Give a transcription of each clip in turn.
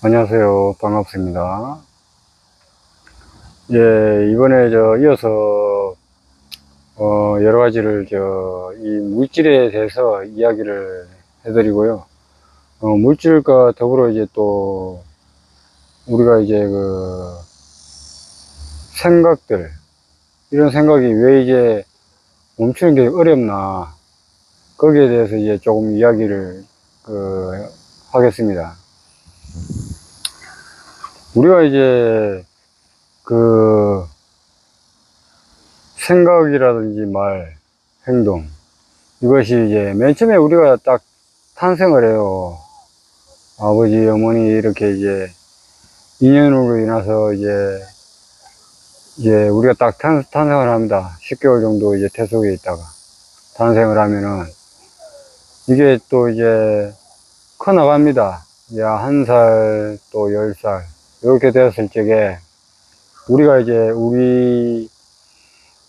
안녕하세요. 반갑습니다. 예, 이번에 이어서, 여러 가지를 이 물질에 대해서 이야기를 해드리고요. 물질과 더불어 이제 또, 우리가 이제 생각들, 이런 생각이 왜 이제 멈추는 게 어렵나, 거기에 대해서 이제 조금 이야기를, 하겠습니다. 우리가 이제, 그, 생각이라든지 말, 행동, 이것이 이제 맨 처음에 우리가 딱 탄생을 해요. 아버지, 어머니 이렇게 이제 인연으로 인해서 이제 우리가 딱 탄생을 합니다. 10개월 정도 이제 태속에 있다가 탄생을 하면은 이게 또 이제 커 나갑니다. 이제 1살 또 10살 이렇게 되었을 적에 우리가 이제 우리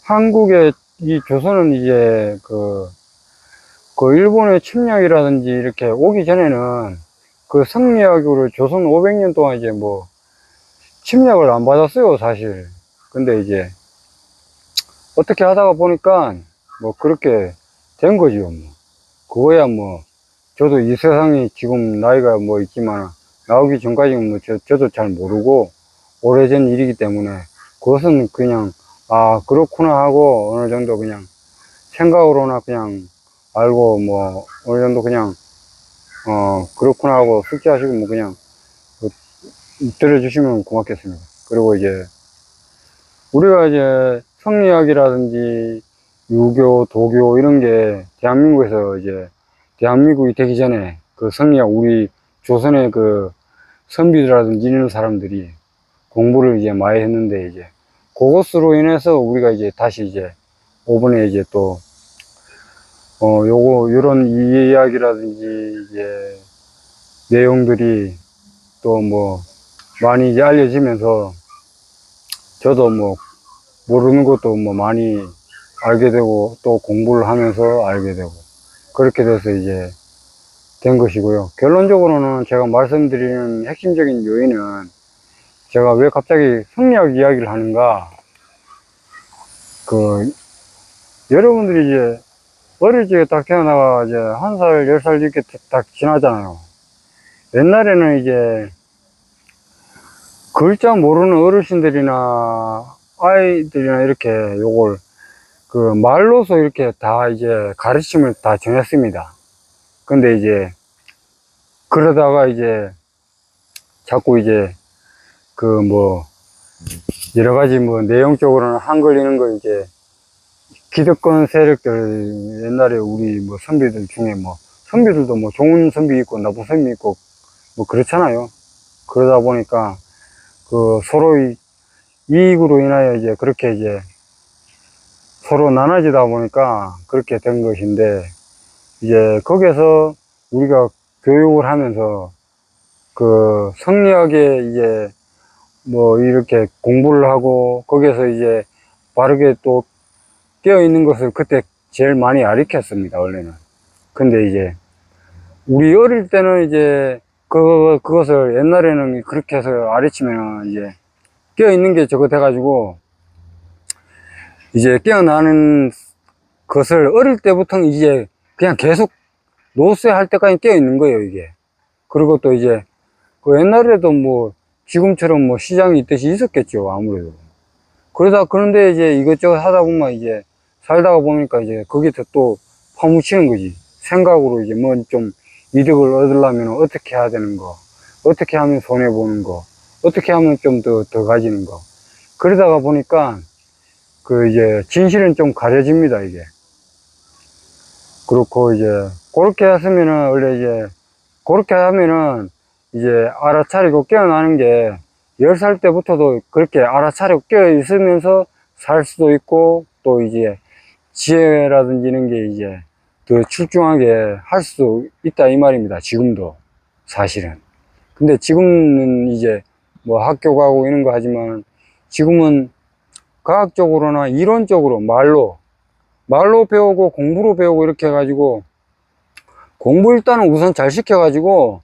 한국의 이 조선은 이제 그 일본의 침략이라든지 이렇게 오기 전에는 그 성리학으로 조선 500년 동안 이제 뭐 침략을 안 받았어요, 사실. 근데 이제 어떻게 하다가 보니까 뭐 그렇게 된 거지요, 뭐. 그거야 뭐 저도 이 세상이 지금 나이가 뭐 있지만 나오기 전까지는 뭐 저도 잘 모르고 오래전 일이기 때문에 그것은 그냥 아 그렇구나 하고 어느 정도 그냥 생각으로나 그냥 알고 뭐 어느 정도 그냥 그렇구나 하고 숙지하시고 뭐 그냥 들어주시면 고맙겠습니다. 그리고 이제 우리가 이제 성리학이라든지 유교, 도교 이런 게 대한민국에서 이제 대한민국이 되기 전에 그 성리학 우리 조선의 그 선비들이라든지 이런 사람들이 공부를 이제 많이 했는데 이제 그것으로 인해서 우리가 이제 다시 이제 오번에 이제 또 요런 이야기라든지 이제 내용들이 또 뭐 많이 이제 알려지면서 저도 뭐 모르는 것도 뭐 많이 알게 되고 또 공부를 하면서 알게 되고 그렇게 돼서 이제 된 것이고요. 결론적으로는 제가 말씀드리는 핵심적인 요인은 제가 왜 갑자기 성리학 이야기를 하는가, 그 여러분들이 이제 어릴 적에 딱 태어나가 이제 1살, 10살 이렇게 딱 지나잖아요. 옛날에는 이제 글자 모르는 어르신들이나 아이들이나 이렇게 요걸 그 말로서 이렇게 다 이제 가르침을 다 전했습니다. 근데 이제 그러다가 이제 자꾸 이제 그 뭐 여러 가지 뭐 내용적으로는 한글리는 거 이제 기득권 세력들 옛날에 우리 뭐 선비들 중에 뭐 선비들도 뭐 좋은 선비 있고 나쁜 선비 있고 뭐 그렇잖아요. 그러다 보니까 그 서로의 이익으로 인하여 이제 그렇게 이제 서로 나눠지다 보니까 그렇게 된 것인데 이제 거기에서 우리가 교육을 하면서 그 성리학에 이제 뭐 이렇게 공부를 하고 거기에서 이제 바르게 또 깨어 있는 것을 그때 제일 많이 가르쳤습니다, 원래는. 근데 이제 우리 어릴 때는 이제 그것을 옛날에는 그렇게 해서 가르치면 이제 깨어 있는 게 저거 돼가지고 이제 깨어나는 것을 어릴 때부터 이제 그냥 계속 노쇠 할 때까지 깨어 있는 거예요, 이게. 그리고 또 이제 그 옛날에도 뭐 지금처럼 뭐 시장이 있듯이 있었겠죠, 아무래도. 그런데 이제 이것저것 하다 보면 이제 살다가 보니까 이제 거기서 또 파묻히는 거지. 생각으로 이제 뭐 좀 이득을 얻으려면 어떻게 해야 되는 거, 어떻게 하면 손해보는 거, 어떻게 하면 좀 더 가지는 거. 그러다가 보니까 그 이제 진실은 좀 가려집니다, 이게. 그렇고 이제 그렇게 했으면은 원래 이제 그렇게 하면은 이제 알아차리고 깨어나는 게 10살 때부터도 그렇게 알아차리고 깨어 있으면서 살 수도 있고 또 이제 지혜라든지 이런 게 이제 더 출중하게 할 수 있다 이 말입니다. 지금도 사실은. 근데 지금은 이제 뭐 학교 가고 이런 거 하지만 지금은 과학적으로나 이론적으로 말로 배우고 공부로 배우고 이렇게 해가지고 공부 일단은 우선 잘 시켜가지고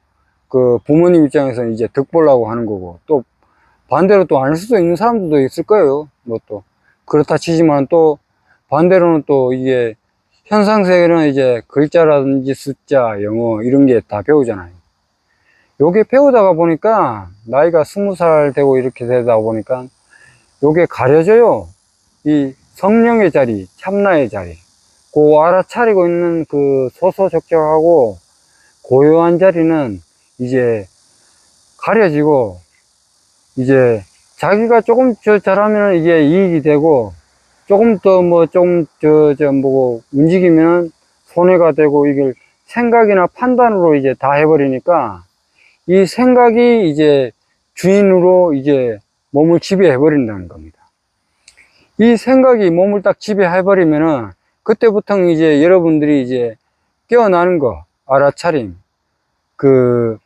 그 부모님 입장에서는 이제 득 보려고 하는 거고, 또 반대로 또 안 할 수도 있는 사람들도 있을 거예요. 뭐 또 그렇다 치지만 또 반대로는 또 이게 현상세계는 이제 글자라든지 숫자, 영어 이런 게 다 배우잖아요. 요게 배우다가 보니까 나이가 20살 되고 이렇게 되다 보니까 요게 가려져요. 이 성령의 자리, 참나의 자리, 그 알아차리고 있는 그 소소적적하고 고요한 자리는 이제 가려지고, 이제 자기가 조금 잘하면 이게 이익이 되고, 조금 더 뭐 뭐 움직이면 손해가 되고, 이걸 생각이나 판단으로 이제 다 해버리니까 이 생각이 이제 주인으로 이제 몸을 지배해 버린다는 겁니다. 이 생각이 몸을 딱 지배해 버리면은 그때부터는 이제 여러분들이 이제 깨어나는 거, 알아차림, 그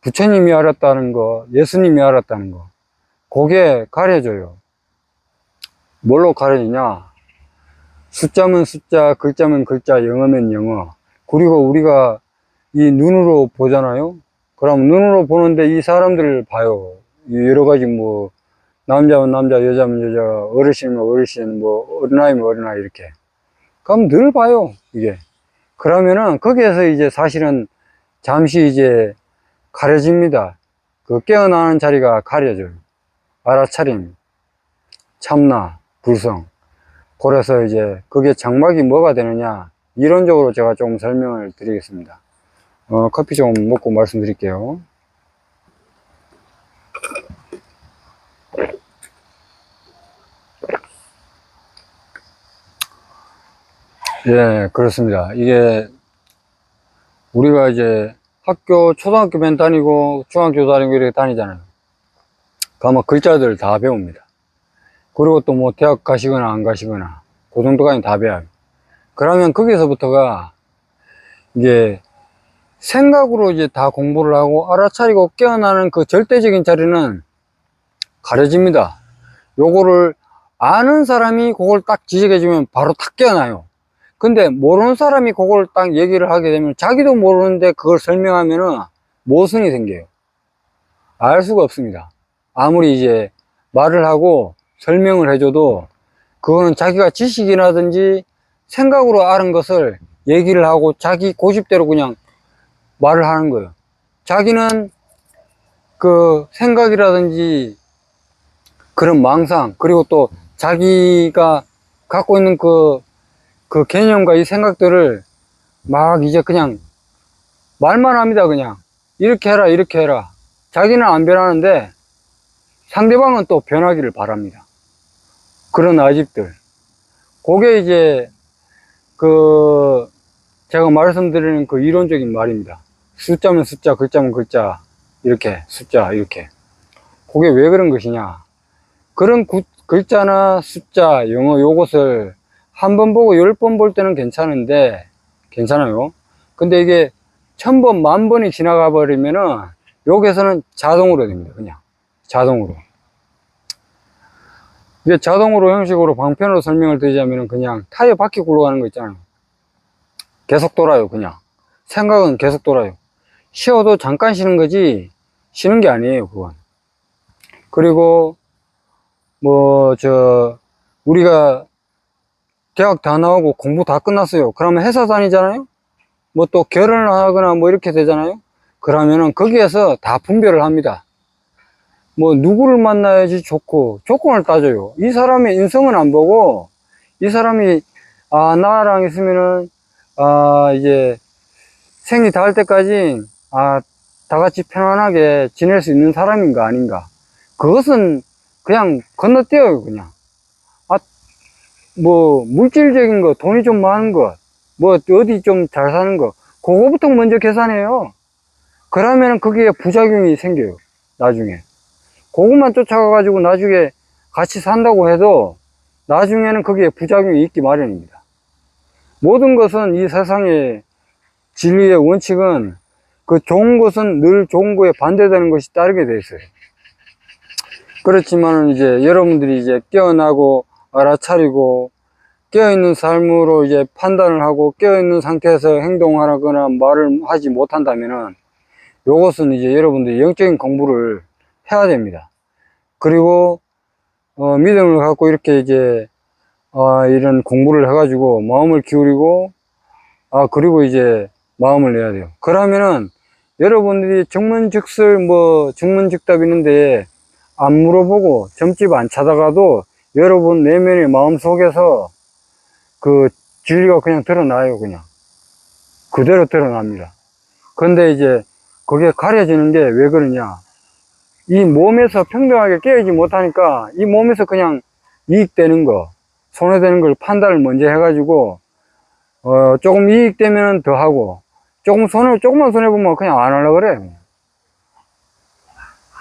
부처님이 알았다는 거, 예수님이 알았다는 거, 그게 가려져요. 뭘로 가려지냐? 숫자면 숫자, 글자면 글자, 영어면 영어. 그리고 우리가 이 눈으로 보잖아요. 그럼 눈으로 보는데 이 사람들을 봐요. 여러 가지 뭐 남자면 남자, 여자면 여자, 어르신이면 어르신, 뭐 어린아이면 어린아이 이렇게. 그럼 늘 봐요, 이게. 그러면은 거기에서 이제 사실은 잠시 이제 가려집니다. 그 깨어나는 자리가 가려져요. 알아차림, 참나, 불성. 그래서 이제 그게 장막이 뭐가 되느냐, 이론적으로 제가 좀 설명을 드리겠습니다. 커피 좀 먹고 말씀드릴게요. 예, 그렇습니다. 이게 우리가 이제 학교, 초등학교 맨 다니고 중학교 다니고 이렇게 다니잖아요. 그러면 글자들 다 배웁니다. 그리고 또 뭐 대학 가시거나 안 가시거나 그 정도까지 다 배워요. 그러면 거기서부터가 이게 생각으로 이제 다 공부를 하고 알아차리고 깨어나는 그 절대적인 자리는 가려집니다. 요거를 아는 사람이 그걸 딱 지적해주면 바로 탁 깨어나요. 근데 모르는 사람이 그걸 딱 얘기를 하게 되면 자기도 모르는데 그걸 설명하면은 모순이 생겨요. 알 수가 없습니다. 아무리 이제 말을 하고 설명을 해줘도 그거는 자기가 지식이라든지 생각으로 아는 것을 얘기를 하고 자기 고집대로 그냥 말을 하는 거예요. 자기는 그 생각이라든지 그런 망상, 그리고 또 자기가 갖고 있는 그 개념과 이 생각들을 막 이제 그냥 말만 합니다. 그냥 이렇게 해라 이렇게 해라. 자기는 안 변하는데 상대방은 또 변하기를 바랍니다. 그런 아집들, 그게 이제 그 제가 말씀드리는 그 이론적인 말입니다. 숫자면 숫자, 글자면 글자, 이렇게 숫자 이렇게. 그게 왜 그런 것이냐, 그런 글자나 숫자, 영어 요것을 한 번 보고 10번 볼 때는 괜찮아요. 근데 이게 1000번, 10,000번이 지나가 버리면은 여기서는 자동으로 됩니다. 그냥 자동으로. 이게 자동으로 형식으로 방편으로 설명을 드리자면은 그냥 타이어 바퀴 굴러가는 거 있잖아요. 계속 돌아요. 그냥 생각은 계속 돌아요. 쉬어도 잠깐 쉬는 거지 쉬는 게 아니에요, 그건. 그리고 뭐 우리가 대학 다 나오고 공부 다 끝났어요. 그러면 회사 다니잖아요. 뭐 또 결혼을 하거나 뭐 이렇게 되잖아요. 그러면은 거기에서 다 분별을 합니다. 뭐 누구를 만나야지 좋고 조건을 따져요. 이 사람의 인성은 안 보고 이 사람이 나랑 있으면은 이제 생이 닿을 때까지 다 같이 편안하게 지낼 수 있는 사람인가 아닌가, 그것은 그냥 건너뛰어요. 그냥 뭐 물질적인 거, 돈이 좀 많은 거, 뭐 어디 좀 잘 사는 거, 그거부터 먼저 계산해요. 그러면 거기에 부작용이 생겨요. 나중에 그것만 쫓아가 가지고 나중에 같이 산다고 해도 나중에는 거기에 부작용이 있기 마련입니다. 모든 것은 이 세상의 진리의 원칙은 그 좋은 것은 늘 좋은 거에 반대되는 것이 따르게 돼 있어요. 그렇지만은 이제 여러분들이 이제 깨어나고 알아차리고 깨어있는 삶으로 이제 판단을 하고 깨어있는 상태에서 행동하거나 말을 하지 못한다면은 요것은 이제 여러분들이 영적인 공부를 해야 됩니다. 그리고 믿음을 갖고 이렇게 이제 이런 공부를 해가지고 마음을 기울이고 그리고 이제 마음을 내야 돼요. 그러면은 여러분들이 증문즉설 증문즉답 있는데 안 물어보고 점집 안 찾아가도 여러분 내면의 마음 속에서 그 진리가 그냥 드러나요. 그냥 그대로 드러납니다. 근데 이제 그게 가려지는 게 왜 그러냐, 이 몸에서 평등하게 깨어있지 못하니까 이 몸에서 그냥 이익되는 거, 손해되는 걸 판단을 먼저 해가지고 조금 이익되면 더 하고 조금만 손해보면 그냥 안 하려고 그래.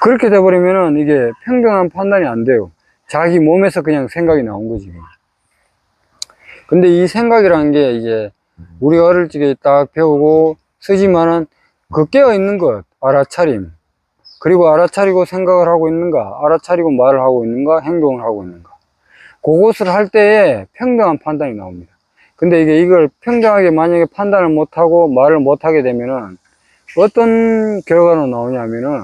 그렇게 돼버리면은 이게 평등한 판단이 안 돼요. 자기 몸에서 그냥 생각이 나온 거지. 근데 이 생각이라는 게 이제 우리가 어릴 적에 딱 배우고 쓰지만은 그 깨어있는 것, 알아차림, 그리고 알아차리고 생각을 하고 있는가, 알아차리고 말을 하고 있는가, 행동을 하고 있는가, 그것을 할 때에 평등한 판단이 나옵니다. 근데 이걸 평등하게 만약에 판단을 못하고 말을 못하게 되면은 어떤 결과로 나오냐면은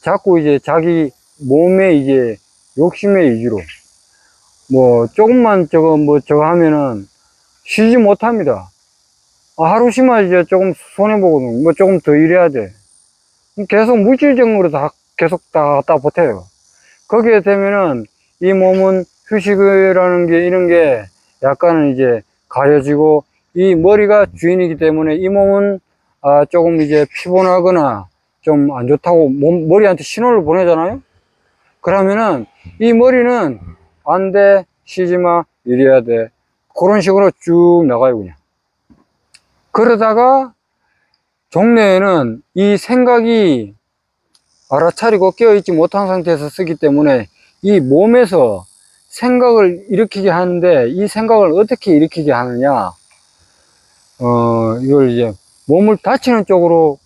자꾸 이제 자기 몸에 이제 욕심의 위주로 조금만 저거 하면은 쉬지 못합니다. 하루 쉬면 이제 조금 손해보거든. 조금 더 일해야 돼. 계속 물질적으로 계속 다 갖다 보태요. 거기에 되면은 이 몸은 휴식이라는 게 이런 게 약간은 이제 가려지고, 이 머리가 주인이기 때문에 이 몸은 조금 이제 피곤하거나 좀 안 좋다고 머리한테 신호를 보내잖아요. 그러면은 이 머리는 안 돼, 쉬지 마, 이래야 돼, 그런 식으로 쭉 나가요. 그냥 그러다가 종래에는 이 생각이 알아차리고 깨어있지 못한 상태에서 쓰기 때문에 이 몸에서 생각을 일으키게 하는데, 이 생각을 어떻게 일으키게 하느냐, 이걸 이제 몸을 다치는 쪽으로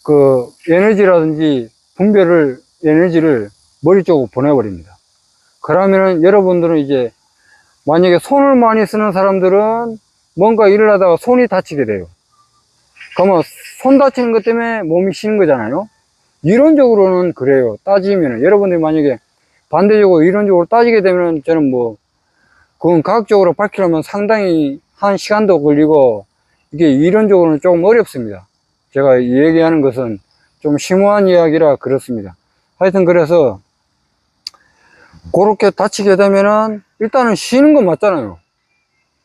그 에너지라든지 에너지를 머리 쪽으로 보내버립니다. 그러면은 여러분들은 이제 만약에 손을 많이 쓰는 사람들은 뭔가 일을 하다가 손이 다치게 돼요. 그러면 손 다치는 것 때문에 몸이 쉬는 거잖아요. 이론적으로는 그래요. 따지면은 여러분들이 만약에 반대적으로 이론적으로 따지게 되면 저는 그건 과학적으로 밝히려면 상당히 한 시간도 걸리고 이게 이론적으로는 조금 어렵습니다. 제가 얘기하는 것은 좀 심오한 이야기라 그렇습니다. 하여튼 그래서 그렇게 다치게 되면은 일단은 쉬는 건 맞잖아요.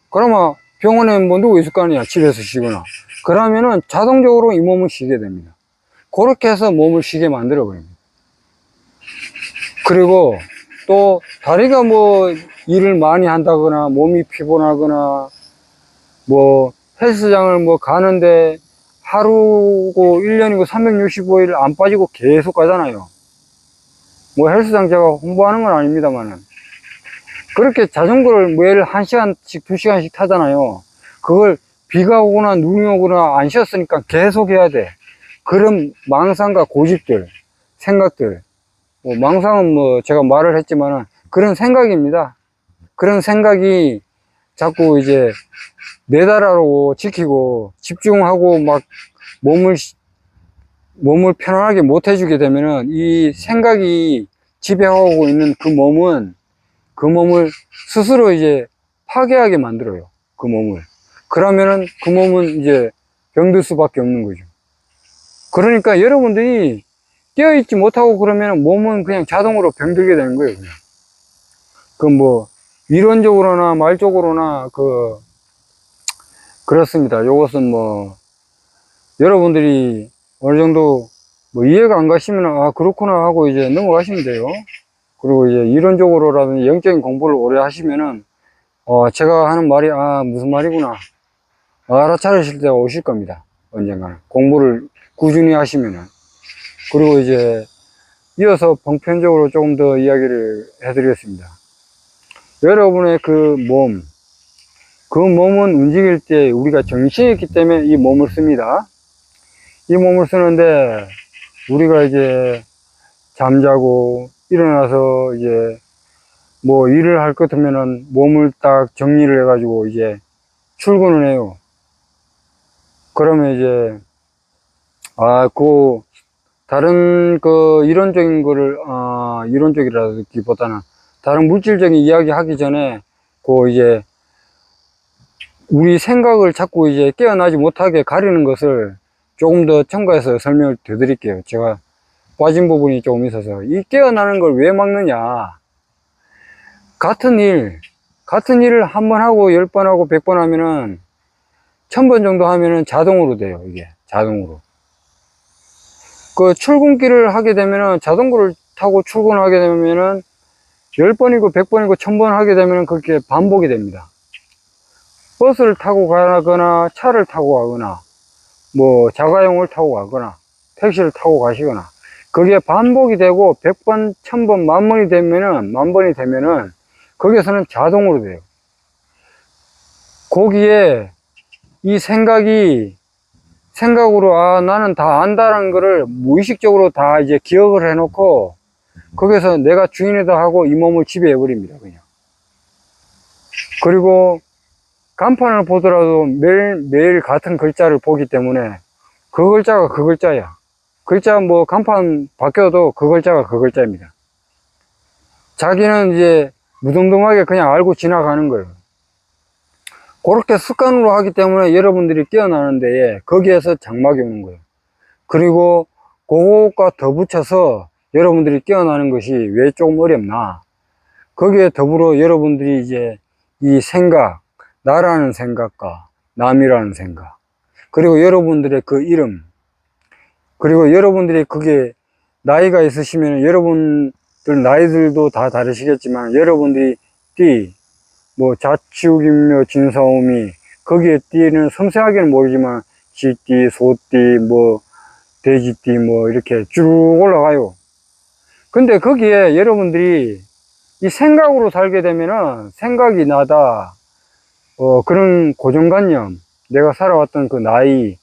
그러면 병원에 누구 있을 거 아니야, 집에서 쉬거나. 그러면은 자동적으로 이 몸을 쉬게 됩니다. 그렇게 해서 몸을 쉬게 만들어 버립니다. 그리고 또 다리가 일을 많이 한다거나 몸이 피곤하거나 헬스장을 가는데 하루고 1년이고 365일 안 빠지고 계속 가잖아요. 헬스장 제가 홍보하는 건 아닙니다만은 그렇게 자전거를 매일 1시간씩 2시간씩 타잖아요. 그걸 비가 오거나 눈이 오거나 안 쉬었으니까 계속 해야 돼. 그런 망상과 고집들, 생각들, 망상은 제가 말을 했지만은 그런 생각입니다. 그런 생각이 자꾸 이제 내달라고 지키고 집중하고 몸을 편안하게 못 해주게 되면은 이 생각이 지배하고 있는 그 몸을 스스로 이제 파괴하게 만들어요. 그 몸을. 그러면은 그 몸은 이제 병들 수밖에 없는 거죠. 그러니까 여러분들이 깨어있지 못하고 그러면 몸은 그냥 자동으로 병들게 되는 거예요. 그냥. 이론적으로나 말적으로나 그렇습니다. 요것은 여러분들이 어느 정도 이해가 안 가시면 그렇구나 하고 이제 넘어가시면 돼요. 그리고 이제 이론적으로라든지 영적인 공부를 오래 하시면은 제가 하는 말이 무슨 말이구나 알아차리실 때가 오실 겁니다. 언젠가는 공부를 꾸준히 하시면은. 그리고 이제 이어서 보편적으로 조금 더 이야기를 해드리겠습니다. 여러분의 그 몸은 움직일 때 우리가 정신이 있기 때문에 이 몸을 씁니다. 이 몸을 쓰는데 우리가 이제 잠자고 일어나서 이제 뭐 일을 할 것 같으면은 몸을 딱 정리를 해가지고 이제 출근을 해요. 그러면 이제, 다른 이론적인 거를, 이론적이라기보다는 다른 물질적인 이야기 하기 전에, 이제, 우리 생각을 자꾸 이제 깨어나지 못하게 가리는 것을 조금 더 첨가해서 설명을 드릴게요. 제가 빠진 부분이 조금 있어서. 이 깨어나는 걸 왜 막느냐. 같은 일을 한 번 하고 10번 하고 100번 하면은 1000번 정도 하면은 자동으로 돼요. 이게 자동으로. 그 출근길을 하게 되면은 자전거를 타고 출근하게 되면은 10번이고 100번이고 1000번 하게 되면은 그렇게 반복이 됩니다. 버스를 타고 가거나 차를 타고 가거나 뭐 자가용을 타고 가거나 택시를 타고 가시거나 그게 반복이 되고 100번, 1000번, 만 번이 되면은 거기에서는 자동으로 돼요. 거기에 이 생각으로 나는 다 안다는 거를 무의식적으로 다 이제 기억을 해놓고 거기서 내가 주인이다 하고 이 몸을 지배해 버립니다. 그냥. 그리고 간판을 보더라도 매일 같은 글자를 보기 때문에 그 글자가 그 글자야. 글자 뭐 간판 바뀌어도 그 글자가 그 글자입니다. 자기는 이제 무덤덤하게 그냥 알고 지나가는 거예요. 그렇게 습관으로 하기 때문에 여러분들이 깨어나는데 거기에서 장막이 오는 거예요. 그리고 그것과 더 붙여서 여러분들이 깨어나는 것이 왜 조금 어렵나. 거기에 더불어 여러분들이 이제 이 생각, 나라는 생각과 남이라는 생각, 그리고 여러분들의 그 이름, 그리고 여러분들이 그게 나이가 있으시면 여러분들 나이들도 다 다르시겠지만 여러분들이 뭐 자축인묘 진사오미 거기에 띠는 섬세하게는 모르지만 쥐띠, 소띠, 뭐 돼지띠 뭐 이렇게 쭉 올라가요. 근데 거기에 여러분들이 이 생각으로 살게 되면은 생각이 나다 그런 고정관념, 내가 살아왔던 그 나이,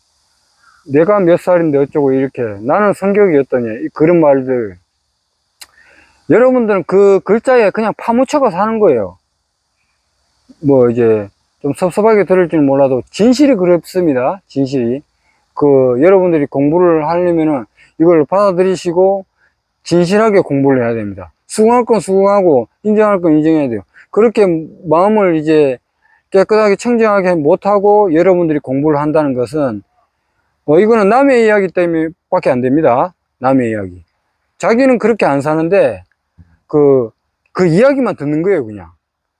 내가 몇 살인데 어쩌고 이렇게 나는 성격이 어떠냐 그런 말들 여러분들은 그 글자에 그냥 파묻혀가 사는 거예요. 뭐 이제 좀 섭섭하게 들을지는 몰라도 진실이 그렇습니다. 진실이 여러분들이 공부를 하려면은 이걸 받아들이시고 진실하게 공부를 해야 됩니다. 수긍할 건 수긍하고 인정할 건 인정해야 돼요. 그렇게 마음을 이제 깨끗하게 청정하게 못하고 여러분들이 공부를 한다는 것은 이거는 남의 이야기 때문에 밖에 안 됩니다. 남의 이야기. 자기는 그렇게 안 사는데 그 이야기만 듣는 거예요. 그냥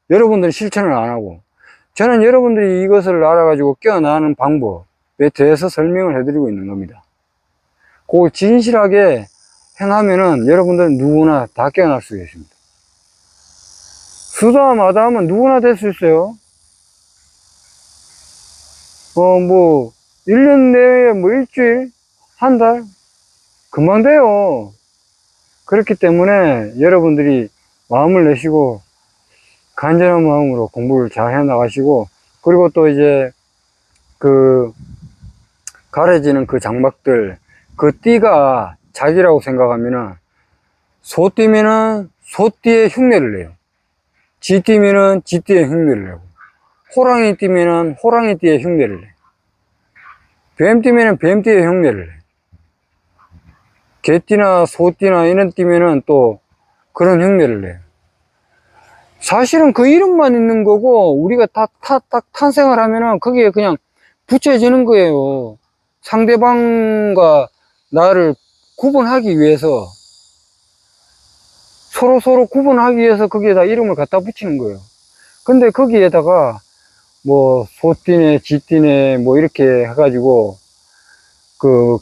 여러분들은 실천을 안 하고. 저는 여러분들이 이것을 알아가지고 깨어나는 방법에 대해서 설명을 해드리고 있는 겁니다. 그 진실하게 행하면은 여러분들은 누구나 다 깨어날 수 있습니다. 수다 마다하면 누구나 될 수 있어요. 뭐 1년 내에 뭐 일주일, 한 달 금방 돼요. 그렇기 때문에 여러분들이 마음을 내시고 간절한 마음으로 공부를 잘 해 나가시고, 그리고 또 이제 가려지는 그 장막들, 그 띠가 자기라고 생각하면은 소띠면은 소띠의 흉내를 내요. 쥐띠면은 쥐띠의 흉내를 내고, 호랑이 띠면은 호랑이 띠의 흉내를 내요. 뱀 띠면은 뱀 띠의 흉내를 내요. 개띠나 소띠나 이런 띠면은 또 그런 흉내를 내요. 사실은 그 이름만 있는 거고 우리가 딱 탄생을 하면은 거기에 그냥 붙여지는 거예요. 상대방과 나를 구분하기 위해서, 서로 구분하기 위해서 거기에다 이름을 갖다 붙이는 거예요. 근데 거기에다가 뭐 소띠네 쥐띠네 뭐 이렇게 해가지고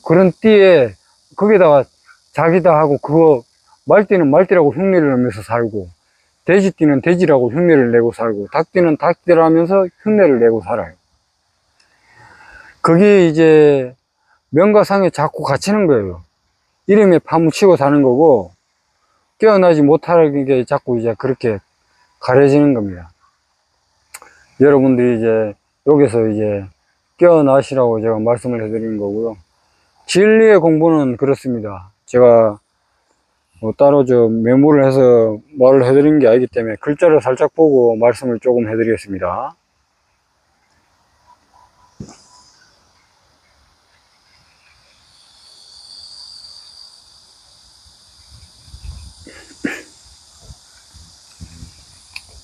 그런 띠에 거기에다가 자기다 하고, 말띠는 말띠라고 흉내를 내면서 살고, 돼지띠는 돼지라고 흉내를 내고 살고, 닭띠는 닭띠라면서 흉내를 내고 살아요. 그게 이제 명가상에 자꾸 갇히는 거예요. 이름에 파묻히고 사는 거고, 깨어나지 못하는 게 자꾸 이제 그렇게 가려지는 겁니다. 여러분들이 이제 여기서 이제 깨어나시라고 제가 말씀을 해드리는 거고요. 진리의 공부는 그렇습니다. 제가 따로 메모를 해서 말을 해드리는 게 아니기 때문에 글자를 살짝 보고 말씀을 조금 해드리겠습니다.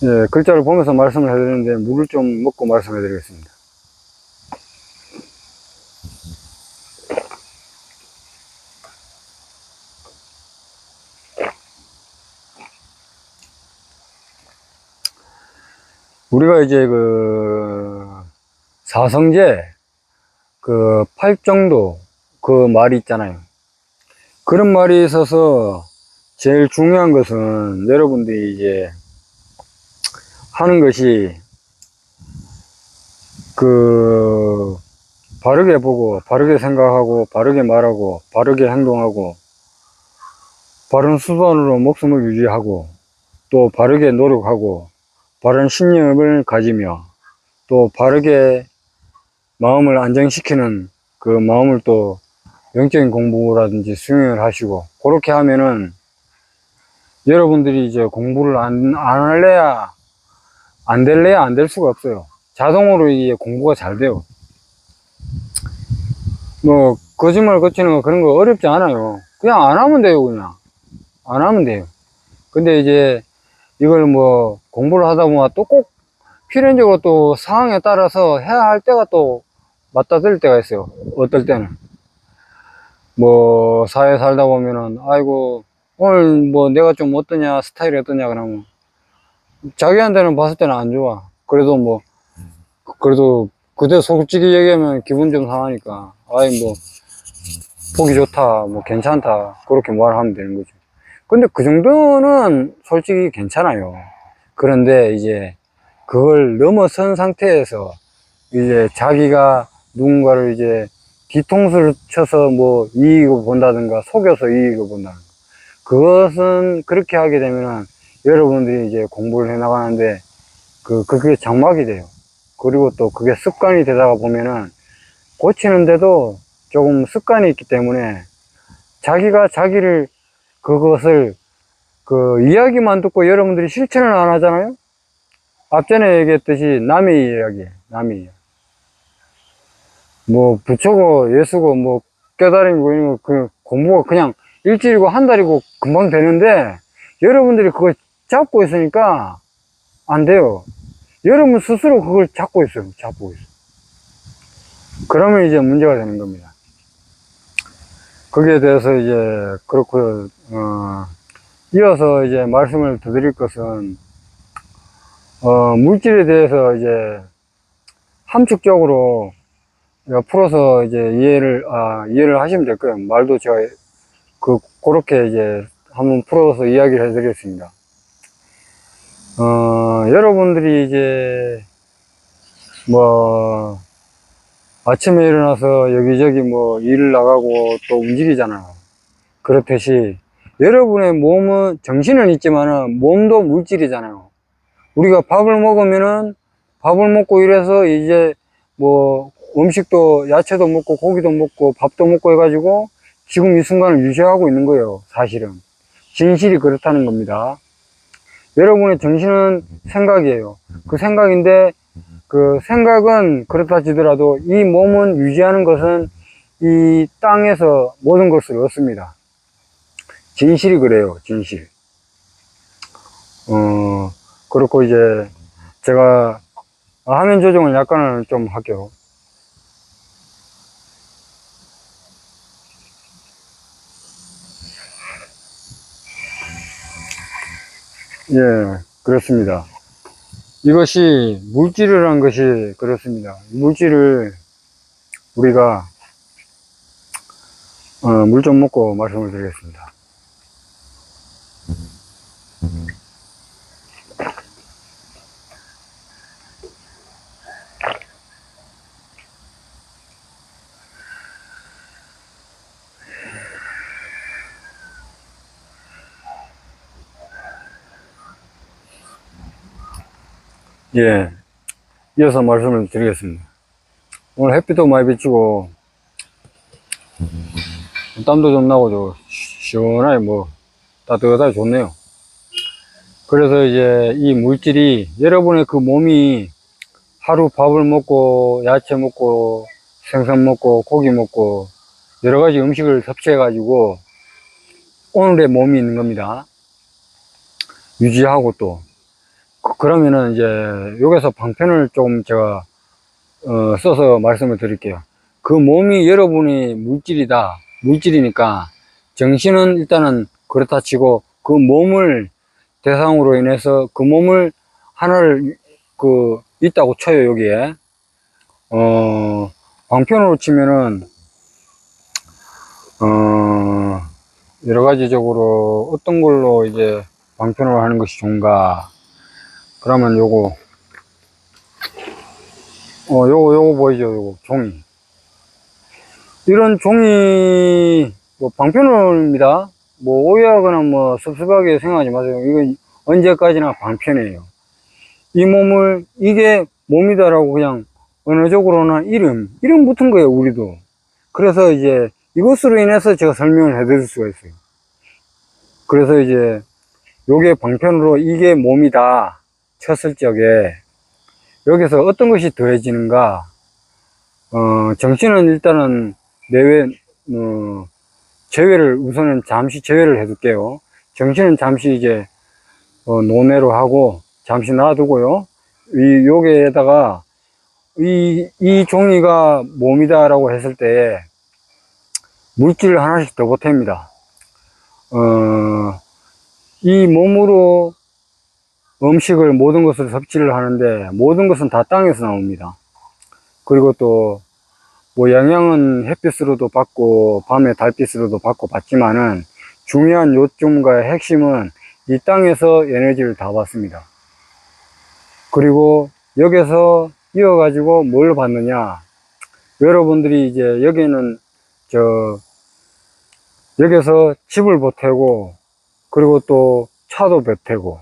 예, 글자를 보면서 말씀을 해드리는데 물을 좀 먹고 말씀해 드리겠습니다. 우리가 이제 사성제, 팔정도 말이 있잖아요. 그런 말이 있어서 제일 중요한 것은 여러분들이 이제 하는 것이 바르게 보고, 바르게 생각하고, 바르게 말하고, 바르게 행동하고, 바른 수단으로 목숨을 유지하고, 또 바르게 노력하고, 바른 신념을 가지며, 또 바르게 마음을 안정시키는 마음을 또 영적인 공부라든지 수행을 하시고, 그렇게 하면은 여러분들이 이제 공부를 안 할래야, 안 될래야 안 될 수가 없어요. 자동으로 이게 공부가 잘 돼요. 뭐, 거짓말 거치는 거 그런 거 어렵지 않아요. 그냥 안 하면 돼요, 그냥. 안 하면 돼요. 근데 이제 이걸 뭐 공부를 하다 보면 또 꼭 필연적으로 또 상황에 따라서 해야 할 때가 또 맞닥뜨릴 때가 있어요. 어떨 때는. 뭐, 사회 살다 보면은, 아이고, 오늘 뭐 내가 좀 어떠냐, 스타일이 어떠냐, 그러면 자기한테는 봤을 때는 안 좋아. 그래도 뭐, 그래도 그대 솔직히 얘기하면 기분 좀 상하니까, 아이 뭐, 보기 좋다, 뭐 괜찮다, 그렇게 말하면 되는 거죠. 근데 그 정도는 솔직히 괜찮아요. 그런데 이제 그걸 넘어선 상태에서 이제 자기가 누군가를 이제 뒤통수를 쳐서 뭐 이익을 본다든가 속여서 이익을 본다든가, 그것은 그렇게 하게 되면은 여러분들이 이제 공부를 해 나가는데 그게 장막이 돼요. 그리고 또 그게 습관이 되다가 보면은 고치는데도 조금 습관이 있기 때문에 자기가 자기를 그것을 이야기만 듣고 여러분들이 실천을 안 하잖아요. 앞전에 얘기했듯이 남의 이야기, 남의 이야기. 뭐 부처고 예수고 뭐 깨달음이고 이런 거 공부가 그냥 일주일이고 한 달이고 금방 되는데 여러분들이 그걸 잡고 있으니까 안 돼요. 여러분 스스로 그걸 잡고 있어요. 잡고 있어요. 그러면 이제 문제가 되는 겁니다. 거기에 대해서 이제 그렇고 이어서 이제 말씀을 드릴 것은 물질에 대해서 이제 함축적으로 풀어서 이제 이해를 하시면 될 거예요. 말도 제가 그렇게 이제 한번 풀어서 이야기를 해드리겠습니다. 여러분들이 이제 뭐 아침에 일어나서 여기저기 뭐 일을 나가고 또 움직이잖아요. 그렇듯이 여러분의 몸은, 정신은 있지만은 몸도 물질이잖아요. 우리가 밥을 먹으면은 밥을 먹고 이래서 이제 뭐 음식도 야채도 먹고 고기도 먹고 밥도 먹고 해가지고 지금 이 순간을 유지하고 있는 거예요. 사실은 진실이 그렇다는 겁니다. 여러분의 정신은 생각이에요. 그 생각인데 그 생각은 그렇다 치더라도 이 몸은 유지하는 것은 이 땅에서 모든 것을 얻습니다. 진실이 그래요. 진실. 그렇고 이제 제가 화면 조정을 약간은 좀 할게요. 예, 그렇습니다. 이것이 물질이라는 것이 그렇습니다. 물질을 우리가 물 좀 먹고 말씀을 드리겠습니다. 예, 이어서 말씀을 드리겠습니다. 오늘 햇빛도 많이 비치고 땀도 좀 나고 시원하게 뭐 따뜻하게 좋네요. 그래서 이제 이 물질이 여러분의 그 몸이 하루 밥을 먹고 야채 먹고 생선 먹고 고기 먹고 여러 가지 음식을 섭취해 가지고 오늘의 몸이 있는 겁니다. 유지하고 또 그러면은 이제 여기서 방편을 좀 제가 써서 말씀을 드릴게요. 그 몸이 여러분이 물질이니까 정신은 일단은 그렇다 치고 그 몸을 대상으로 인해서 그 몸을 하나를 있다고 쳐요. 여기에 방편으로 치면은 여러 가지적으로 어떤 걸로 이제 방편으로 하는 것이 좋은가. 그러면 요거 보이죠? 요거 종이. 이런 종이 뭐 방편입니다. 뭐 오해하거나 뭐 섭섭하게 생각하지 마세요. 이건 언제까지나 방편이에요. 이 몸을 이게 몸이다라고 그냥 언어적으로는 이름 붙은 거예요. 우리도. 그래서 이제 이것으로 인해서 제가 설명을 해드릴 수가 있어요. 그래서 이제 요게 방편으로 이게 몸이다 쳤을 적에 여기서 어떤 것이 더해지는가. 정신은 일단은 제외를 우선은 잠시 제외를 해둘게요. 정신은 잠시 이제 논외로 하고 잠시 놔두고요. 여기에다가 이 종이가 몸이다 라고 했을 때 물질을 하나씩 더 보탭니다. 이 몸으로 음식을 모든 것을 섭취를 하는데 모든 것은 다 땅에서 나옵니다. 그리고 또 뭐 영양은 햇빛으로도 받고 밤에 달빛으로도 받지만은 중요한 요점과의 핵심은 이 땅에서 에너지를 다 받습니다. 그리고 여기서 이어가지고 뭘 받느냐. 여러분들이 이제 여기는 여기서 집을 보태고 그리고 또 차도 보태고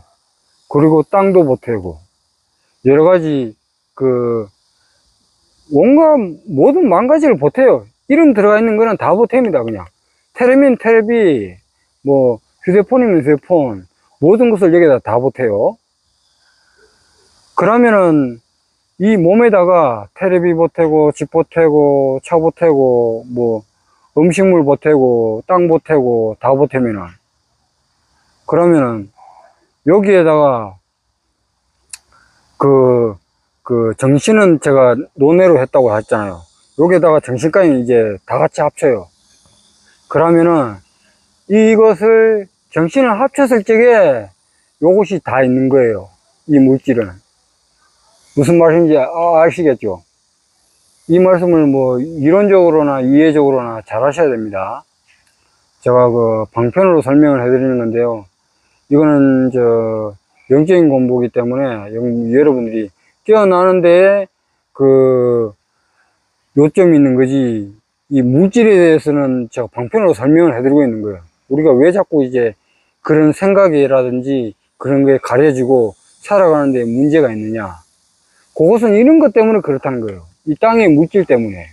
그리고 땅도 보태고 여러 가지 온갖 모든 만가지를 보태요. 이름 들어가 있는 거는 다 보탭니다. 그냥 텔레비면 텔레비, 뭐 휴대폰이면 휴대폰, 모든 것을 여기다 다 보태요. 그러면은 이 몸에다가 텔레비 보태고 집 보태고 차 보태고 뭐 음식물 보태고 땅 보태고 다 보태면은 그러면은 여기에다가 정신은 제가 논외로 했다고 했잖아요. 여기에다가 정신까지 이제 다 같이 합쳐요. 그러면은 이것을 정신을 합쳤을 적에 요것이 다 있는 거예요. 이 물질은. 무슨 말인지 아시겠죠? 이 말씀을 뭐 이론적으로나 이해적으로나 잘 하셔야 됩니다. 제가 방편으로 설명을 해 드리는 건데요. 이거는 영적인 공부이기 때문에 여러분들이 깨어나는데 요점이 있는 거지. 이 물질에 대해서는 제가 방편으로 설명을 해드리고 있는 거예요. 우리가 왜 자꾸 이제 그런 생각이라든지 그런 게 가려지고 살아가는데 문제가 있느냐. 그것은 이런 것 때문에 그렇다는 거예요. 이 땅의 물질 때문에.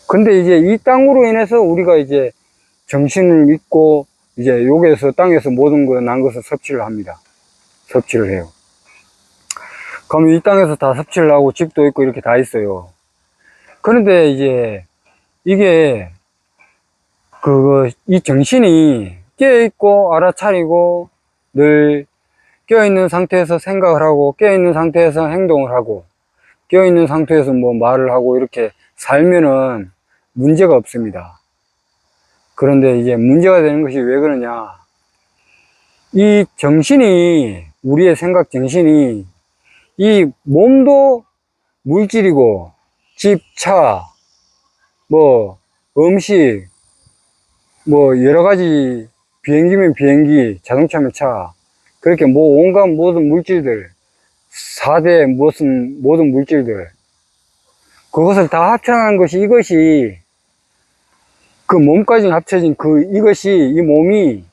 근데 이제 이 땅으로 인해서 우리가 이제 정신을 잊고 이제 여기에서 땅에서 모든 난 것을 섭취를 합니다. 섭취를 해요. 그럼 이 땅에서 다 섭취를 하고 집도 있고 이렇게 다 있어요. 그런데 이제 이게 이 정신이 깨어있고 알아차리고 늘 깨어있는 상태에서 생각을 하고 깨어있는 상태에서 행동을 하고 깨어있는 상태에서 뭐 말을 하고 이렇게 살면은 문제가 없습니다. 그런데 이제 문제가 되는 것이 왜 그러냐. 이 정신이 우리의 생각 정신이 이 몸도 물질이고 집, 차, 뭐 음식, 뭐 여러 가지 비행기면 비행기, 자동차면 차 그렇게 뭐 온갖 모든 물질들 4대 모든 물질들 그것을 다 합쳐놓은 것이 이것이 그 몸까지 합쳐진 이것이 이 몸이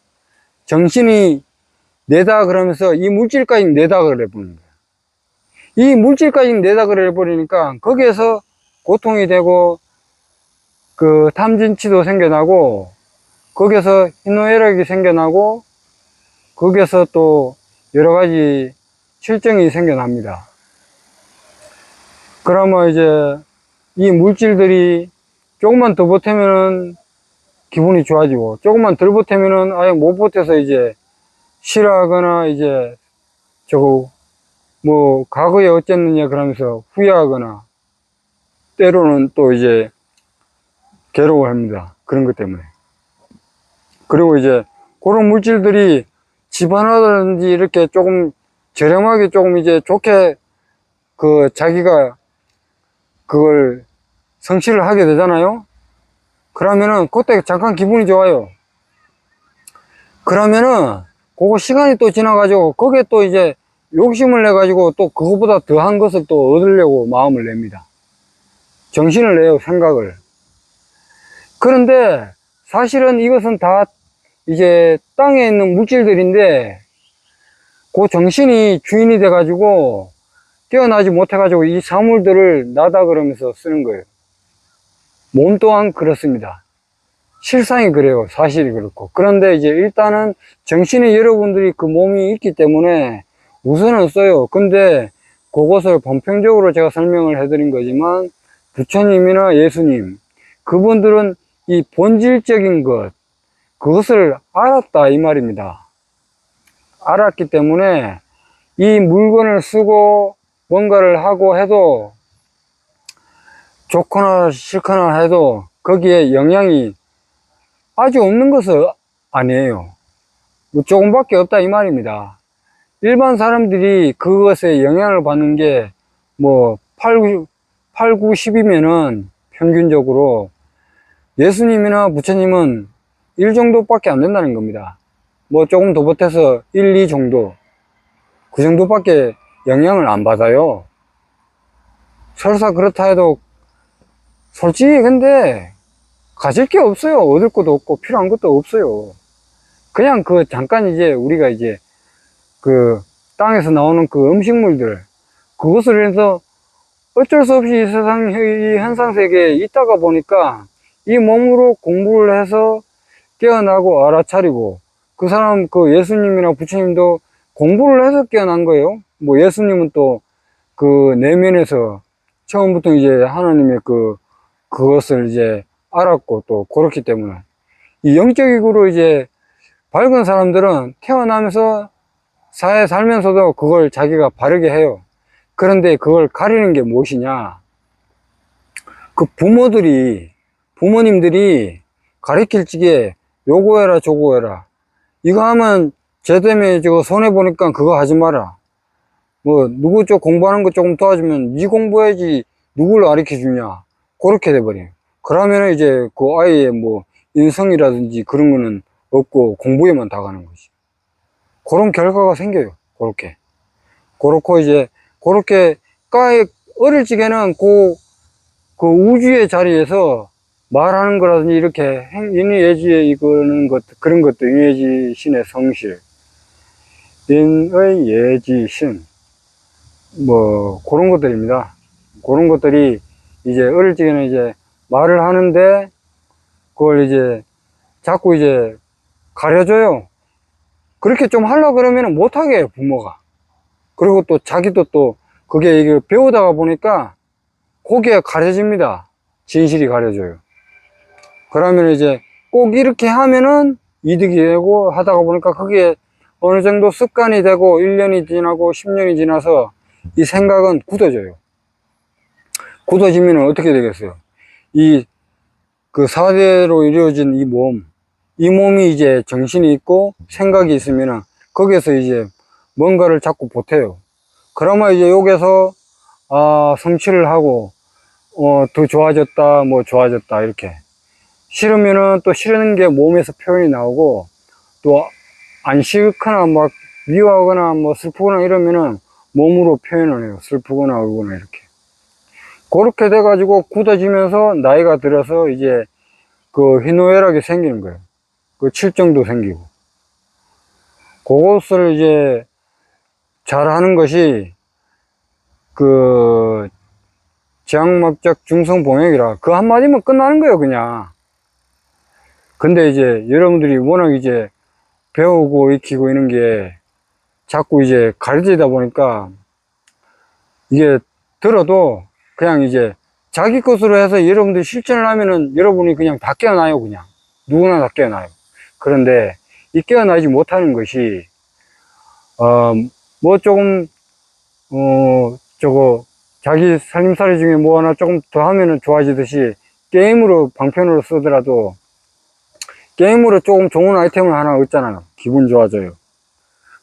정신이 내다 그러면서 이 물질까지 내다 그래 버리는 거야. 이 물질까지 내다 그래 버리니까 거기에서 고통이 되고 탐진치도 생겨나고 거기서 희노애락이 생겨나고 거기에서 또 여러 가지 실정이 생겨납니다. 그러면 이제 이 물질들이 조금만 더 보태면은 기분이 좋아지고, 조금만 덜 보태면은 아예 못 보태서 이제 싫어하거나, 이제 저거 뭐 과거에 어쨌느냐 그러면서 후회하거나, 때로는 또 이제 괴로워합니다. 그런 것 때문에. 그리고 이제 그런 물질들이 집 하나든지 이렇게 조금 저렴하게 조금 이제 좋게 그 자기가 그걸 성취를 하게 되잖아요. 그러면은 그때 잠깐 기분이 좋아요. 그러면은 그거 시간이 또 지나가지고 거기에 또 이제 욕심을 내 가지고 또 그거보다 더한 것을 또 얻으려고 마음을 냅니다. 정신을 내요, 생각을. 그런데 사실은 이것은 다 이제 땅에 있는 물질들인데, 그 정신이 주인이 돼 가지고 깨어나지 못해 가지고 이 사물들을 나다 그러면서 쓰는 거예요. 몸 또한 그렇습니다. 실상이 그래요. 사실이 그렇고. 그런데 이제 일단은 정신에 여러분들이 그 몸이 있기 때문에 우선은 써요. 근데 그것을 본편적으로 제가 설명을 해드린 거지만, 부처님이나 예수님, 그분들은 이 본질적인 것, 그것을 알았다 이 말입니다. 알았기 때문에 이 물건을 쓰고 뭔가를 하고 해도, 좋거나 싫거나 해도 거기에 영향이 아주 없는 것은 아니에요. 뭐 조금밖에 없다 이 말입니다. 일반 사람들이 그것에 영향을 받는 게 뭐 8, 9, 10이면은 평균적으로, 예수님이나 부처님은 1 정도밖에 안 된다는 겁니다. 뭐 조금 더 보태서 1, 2 정도, 그 정도밖에 영향을 안 받아요. 설사 그렇다 해도 솔직히 근데 가질 게 없어요. 얻을 것도 없고 필요한 것도 없어요. 그냥 그 잠깐 이제 우리가 이제 그 땅에서 나오는 그 음식물들, 그것을 해서 어쩔 수 없이 이 세상, 이 현상 세계에 있다가 보니까 이 몸으로 공부를 해서 깨어나고 알아차리고, 그 사람 그 예수님이나 부처님도 공부를 해서 깨어난 거예요. 뭐 예수님은 또 그 내면에서 처음부터 이제 하나님의 그것을 이제 알았고 또 그렇기 때문에, 이 영적으로 이제 밝은 사람들은 태어나면서 사회 살면서도 그걸 자기가 바르게 해요. 그런데 그걸 가리는 게 무엇이냐? 그 부모님들이 가르칠 적에 요거 해라 저거 해라, 이거 하면 쟤 때문에 저거 손해보니까 그거 하지 마라, 뭐 누구 쪽 공부하는 거 조금 도와주면 니 공부해야지 누구를 가르쳐 주냐, 그렇게 돼버려요. 그러면 이제 그 아이의 뭐 인성이라든지 그런 거는 없고 공부에만 다 가는 거지. 그런 결과가 생겨요. 그렇고 이제 그렇게 어릴 적에는 그 우주의 자리에서 말하는 거라든지 이렇게 인의예지에 이거는 것, 그런 것도 인의예지 신의 성실, 인의 예지신, 뭐 그런 것들입니다. 그런 것들이 이제 어릴 적에는 이제 말을 하는데 그걸 이제 자꾸 이제 가려줘요. 그렇게 좀 하려고 그러면 못하게 해요, 부모가. 그리고 또 자기도 또 그게 이게 배우다가 보니까 거기에 가려집니다. 진실이 가려져요. 그러면 이제 꼭 이렇게 하면은 이득이 되고 하다가 보니까 그게 어느 정도 습관이 되고 1년이 지나고 10년이 지나서 이 생각은 굳어져요. 굳어지면 어떻게 되겠어요? 그 4대로 이루어진 이 몸이 이제 정신이 있고 생각이 있으면 거기에서 이제 뭔가를 자꾸 보태요. 그러면 이제 여기서 성취를 하고 더 좋아졌다 뭐 좋아졌다 이렇게, 싫으면은 또 싫은 게 몸에서 표현이 나오고, 또 안 싫거나 막 미워하거나 뭐 슬프거나 이러면은 몸으로 표현을 해요. 슬프거나 울거나 이렇게. 그렇게 돼 가지고 굳어지면서 나이가 들어서 이제 그 희노애락이 생기는 거예요. 그 칠정도 생기고. 그것을 이제 잘 하는 것이 그 지향목적 중성봉역이라, 그 한마디면 끝나는 거예요, 그냥. 근데 이제 여러분들이 워낙 이제 배우고 익히고 있는 게 자꾸 이제 가르치다 보니까 이게 들어도 그냥 이제 자기 것으로 해서 여러분들이 실천을 하면은 여러분이 그냥 다 깨어나요. 그냥 누구나 다 깨어나요. 그런데 이 깨어나지 못하는 것이 뭐 조금 저거 자기 살림살이 중에 뭐 하나 조금 더 하면은 좋아지듯이 게임으로 방편으로 쓰더라도 게임으로 조금 좋은 아이템을 하나 얻잖아요. 기분 좋아져요.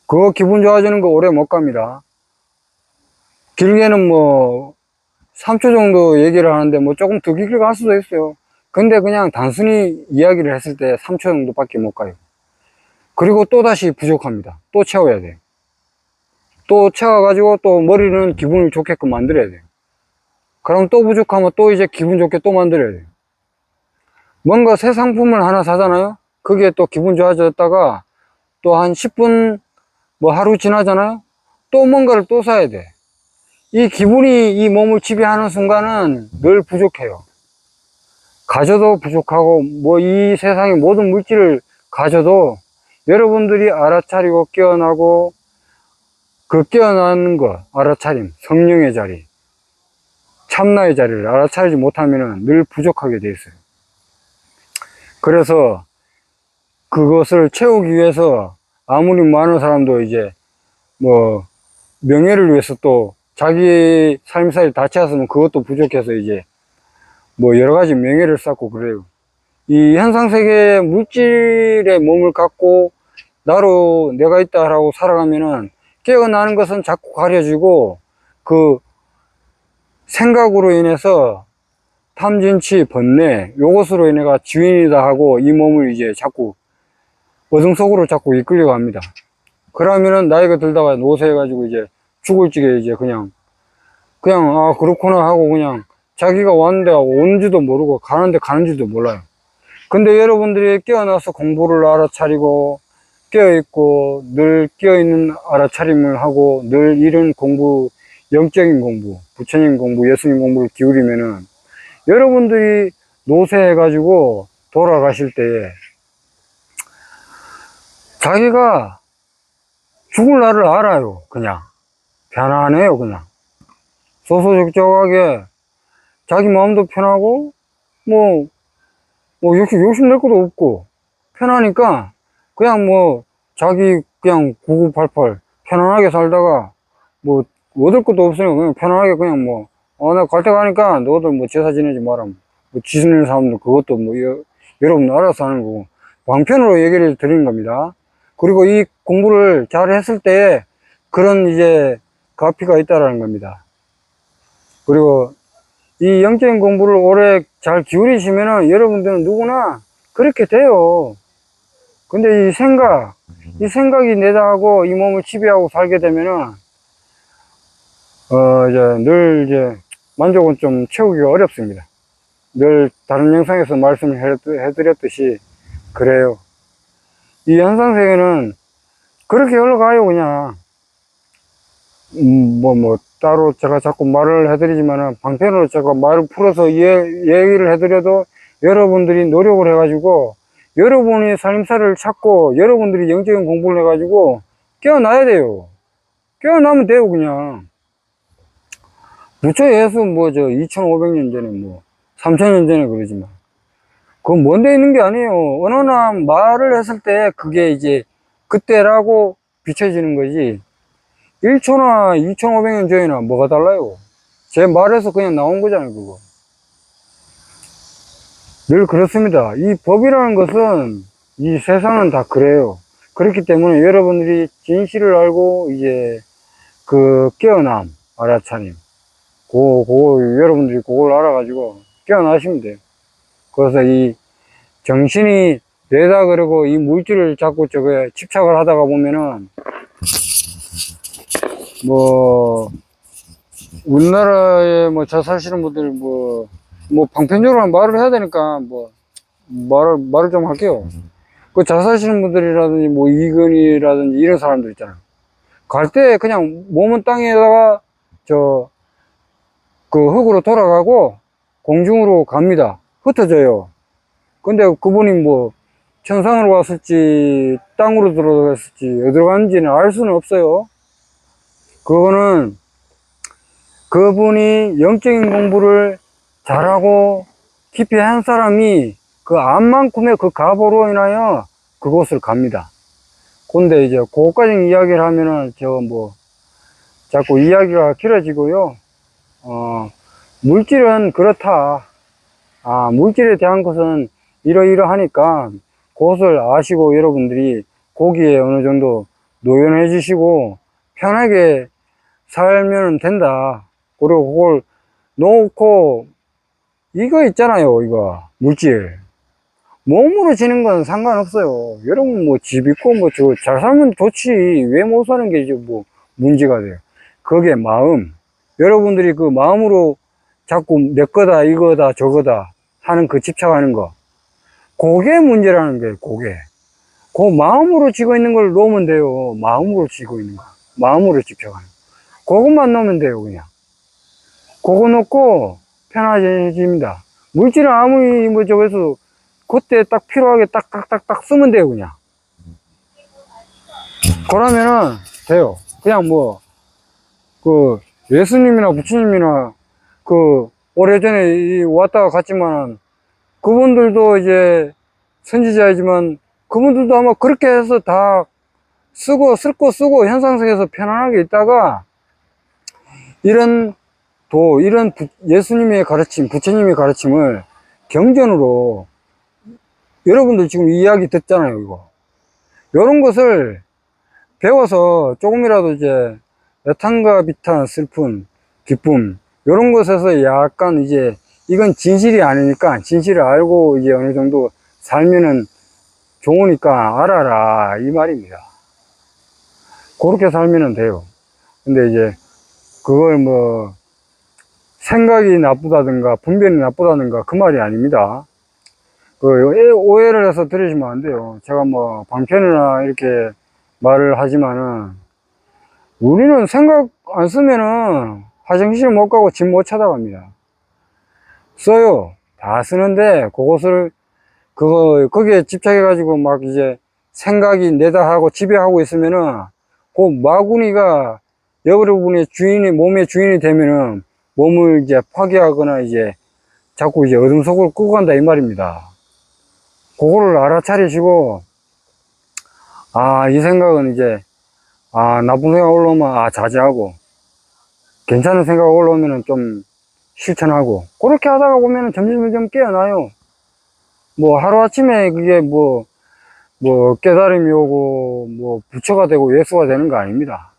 그거 기분 좋아지는 거 오래 못 갑니다. 길게는 뭐 3초 정도 얘기를 하는데 뭐 조금 더 길게 갈 수도 있어요. 근데 그냥 단순히 이야기를 했을 때 3초 정도밖에 못 가요. 그리고 또 다시 부족합니다. 또 채워야 돼요. 또 채워가지고 또 머리는 기분을 좋게끔 만들어야 돼요. 그럼 또 부족하면 또 이제 기분 좋게 또 만들어야 돼요. 뭔가 새 상품을 하나 사잖아요. 그게 또 기분 좋아졌다가 또 한 10분 뭐 하루 지나잖아요. 또 뭔가를 또 사야 돼. 이 기분이 이 몸을 지배하는 순간은 늘 부족해요. 가져도 부족하고 뭐 이 세상의 모든 물질을 가져도 여러분들이 알아차리고 깨어나고 그 깨어나는 거 알아차림, 성령의 자리, 참나의 자리를 알아차리지 못하면 늘 부족하게 돼 있어요. 그래서 그것을 채우기 위해서 아무리 많은 사람도 이제 뭐 명예를 위해서 또 자기 삶사를 다 채웠으면 그것도 부족해서 이제 뭐 여러 가지 명예를 쌓고 그래요. 이 현상세계의 물질의 몸을 갖고 나로 내가 있다라고 살아가면은 깨어나는 것은 자꾸 가려지고 그 생각으로 인해서 탐진치, 번뇌 요것으로 인해가 주인이다 하고 이 몸을 이제 자꾸 어둠 속으로 자꾸 이끌려 갑니다. 그러면은 나이가 들다가 노쇠해가지고 이제 죽을 지게 이제 그냥 아 그렇구나 하고 그냥 자기가 왔는데 오는지도 모르고 가는데 가는지도 몰라요. 근데 여러분들이 깨어나서 공부를 알아차리고 깨어있고 늘 깨어있는 알아차림을 하고 늘 이런 공부, 영적인 공부, 부처님 공부, 예수님 공부를 기울이면은 여러분들이 노쇠해가지고 돌아가실 때에 자기가 죽을 날을 알아요. 그냥 편안해요. 그냥 소소적적하게 자기 마음도 편하고 뭐 욕심낼 것도 없고 편하니까 그냥 뭐 자기 그냥 9988 편안하게 살다가 뭐 얻을 것도 없으니까 그냥 편안하게 그냥 뭐 나 갈 때 가니까 너들 뭐 제사 지내지 마라 뭐 지내는 사람들 그것도 뭐 여러분 알아서 하는 거고 방편으로 얘기를 드리는 겁니다. 그리고 이 공부를 잘 했을 때 그런 이제 가피가 있다라는 겁니다. 그리고 이 영적인 공부를 오래 잘 기울이시면은 여러분들은 누구나 그렇게 돼요. 근데 이 생각이 내다하고 이 몸을 지배하고 살게 되면은, 이제 늘 이제 만족은 좀 채우기가 어렵습니다. 늘 다른 영상에서 말씀을 해드렸듯이 그래요. 이 현상세계는 그렇게 흘러가요, 그냥. 따로 제가 자꾸 말을 해드리지만은 방편으로 제가 말을 풀어서 얘기를 해드려도 여러분들이 노력을 해가지고 여러분이 삶사를 찾고 여러분들이 영적인 공부를 해가지고 깨어나야 돼요. 깨어나면 돼요, 그냥. 부처 예수 뭐 2500년 전에 뭐 3000년 전에 그러지만 그건 먼데 있는 게 아니에요. 어느 날 말을 했을 때 그게 이제 그때라고 비춰지는 거지 1초나 2500년 전이나 뭐가 달라요. 제 말에서 그냥 나온 거잖아요, 그거. 늘 그렇습니다. 이 법이라는 것은 이 세상은 다 그래요. 그렇기 때문에 여러분들이 진실을 알고 이제 그 깨어남, 알아차림, 여러분들이 그걸 알아가지고 깨어나시면 돼요. 그래서 이 정신이 내다 그러고 이 물질을 자꾸 저거에 집착을 하다가 보면은 뭐 우리나라에 뭐 잘 사시는 분들 뭐 방편적으로 말을 해야 되니까 뭐 말을 좀 할게요. 그 잘 사시는 분들이라든지 뭐 이근이라든지 이런 사람들 있잖아요. 갈 때 그냥 몸은 땅에다가 그 흙으로 돌아가고 공중으로 갑니다. 흩어져요. 근데 그분이 뭐 천상으로 왔을지 땅으로 들어갔을지 어디로 갔는지는 알 수는 없어요. 그거는 그분이 영적인 공부를 잘하고 깊이 한 사람이 그 암만큼의 그 가보로 인하여 그곳을 갑니다. 근데 이제 그것까지 이야기를 하면은 자꾸 이야기가 길어지고요. 물질은 그렇다. 물질에 대한 것은 이러이러하니까 그것을 아시고 여러분들이 거기에 어느 정도 노연해 주시고 편하게 살면 된다. 그리고 그걸 놓고 이거 있잖아요. 이거 물질 몸으로 지는 건 상관없어요. 여러분 뭐 집 있고 뭐 저 잘 살면 좋지 왜 못 사는 게 이제 뭐 문제가 돼요. 그게 마음, 여러분들이 그 마음으로 자꾸 내 거다 이거다 저거다 하는 그 집착하는 거, 그게 문제라는 거예요. 그 마음으로 지고 있는 걸 놓으면 돼요. 마음으로 지고 있는 거, 마음으로 집착하는 거, 그것만 놓으면 돼요. 그냥 그거 놓고 편해집니다. 물질은 아무리 뭐 저기서 그때 딱 필요하게 딱딱딱딱 쓰면 돼요. 그냥 그러면은 돼요. 그냥 뭐 그 예수님이나 부처님이나 그 오래전에 왔다가 갔지만 그분들도 이제 선지자이지만 그분들도 아마 그렇게 해서 다 쓰고 쓸 거 쓰고 현상세계에서 편안하게 있다가 이런 예수님의 가르침, 부처님의 가르침을 경전으로 여러분들 지금 이야기 듣잖아요. 이거 이런 것을 배워서 조금이라도 이제 애탄과 비탄, 슬픔, 기쁨 이런 것에서 약간 이제 이건 진실이 아니니까 진실을 알고 이제 어느 정도 살면은 좋으니까 알아라 이 말입니다. 그렇게 살면은 돼요. 근데 이제 그걸 뭐 생각이 나쁘다든가 분별이 나쁘다든가 그 말이 아닙니다. 그 오해를 해서 들으시면 안 돼요. 제가 뭐 방편이나 이렇게 말을 하지만은 우리는 생각 안 쓰면은 화장실 못 가고 집 못 찾아갑니다. 써요. 다 쓰는데 그것을 거기에 집착해 가지고 막 이제 생각이 내다 하고 지배하고 있으면은 그 마구니가 여러분의 주인이 몸의 주인이 되면은 몸을 이제 파괴하거나 이제 자꾸 이제 어둠 속으로 끌고 간다 이 말입니다. 그거를 알아차리시고 이 생각은 이제 나쁜 생각 올라오면 자제하고 괜찮은 생각 올라오면은 좀 실천하고 그렇게 하다가 보면은 점점 깨어나요. 뭐 하루아침에 그게 뭐 깨달음이 오고 뭐 부처가 되고 예수가 되는 거 아닙니다.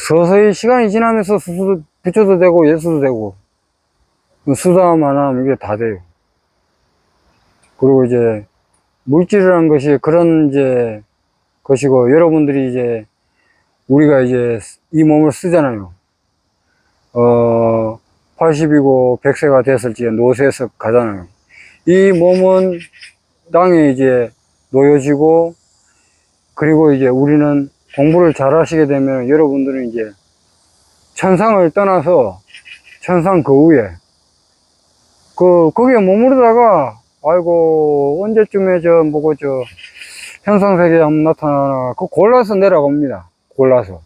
서서히 시간이 지나면서 부처도 되고 예수도 되고 수다만 하면 이게 다 돼요. 그리고 이제 물질이라는 것이 그런 이제 것이고 여러분들이 이제 우리가 이제 이 몸을 쓰잖아요. 80이고 100세가 됐을 때 노쇠에서 가잖아요. 이 몸은 땅에 이제 놓여지고 그리고 이제 우리는 공부를 잘 하시게 되면 여러분들은 이제 천상을 떠나서 천상 그 위에 거기에 머무르다가 아이고 언제쯤에 현상세계에 한번 나타나나 골라서 내려갑니다. 골라서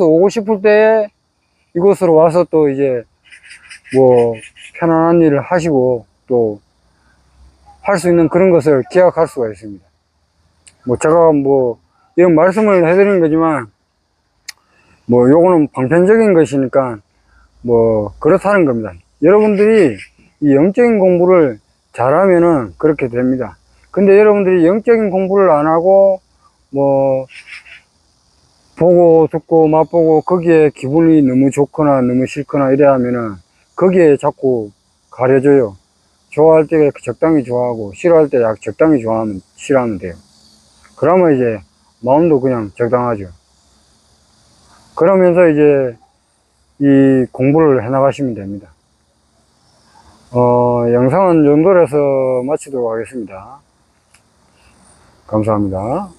오고 싶을 때에 이곳으로 와서 또 이제 뭐 편안한 일을 하시고 또 할 수 있는 그런 것을 기약할 수가 있습니다. 뭐 제가 뭐 이런 말씀을 해드리는 거지만 뭐 요거는 방편적인 것이니까 뭐 그렇다는 겁니다. 여러분들이 이 영적인 공부를 잘하면은 그렇게 됩니다. 근데 여러분들이 영적인 공부를 안 하고 뭐 보고 듣고 맛보고 거기에 기분이 너무 좋거나 너무 싫거나 이래 하면은 거기에 자꾸 가려져요. 좋아할 때 적당히 좋아하고 싫어할 때 적당히 싫어하면 돼요. 그러면 이제 마음도 그냥 적당하죠. 그러면서 이제 이 공부를 해 나가시면 됩니다. 영상은 정도로 해서 마치도록 하겠습니다. 감사합니다.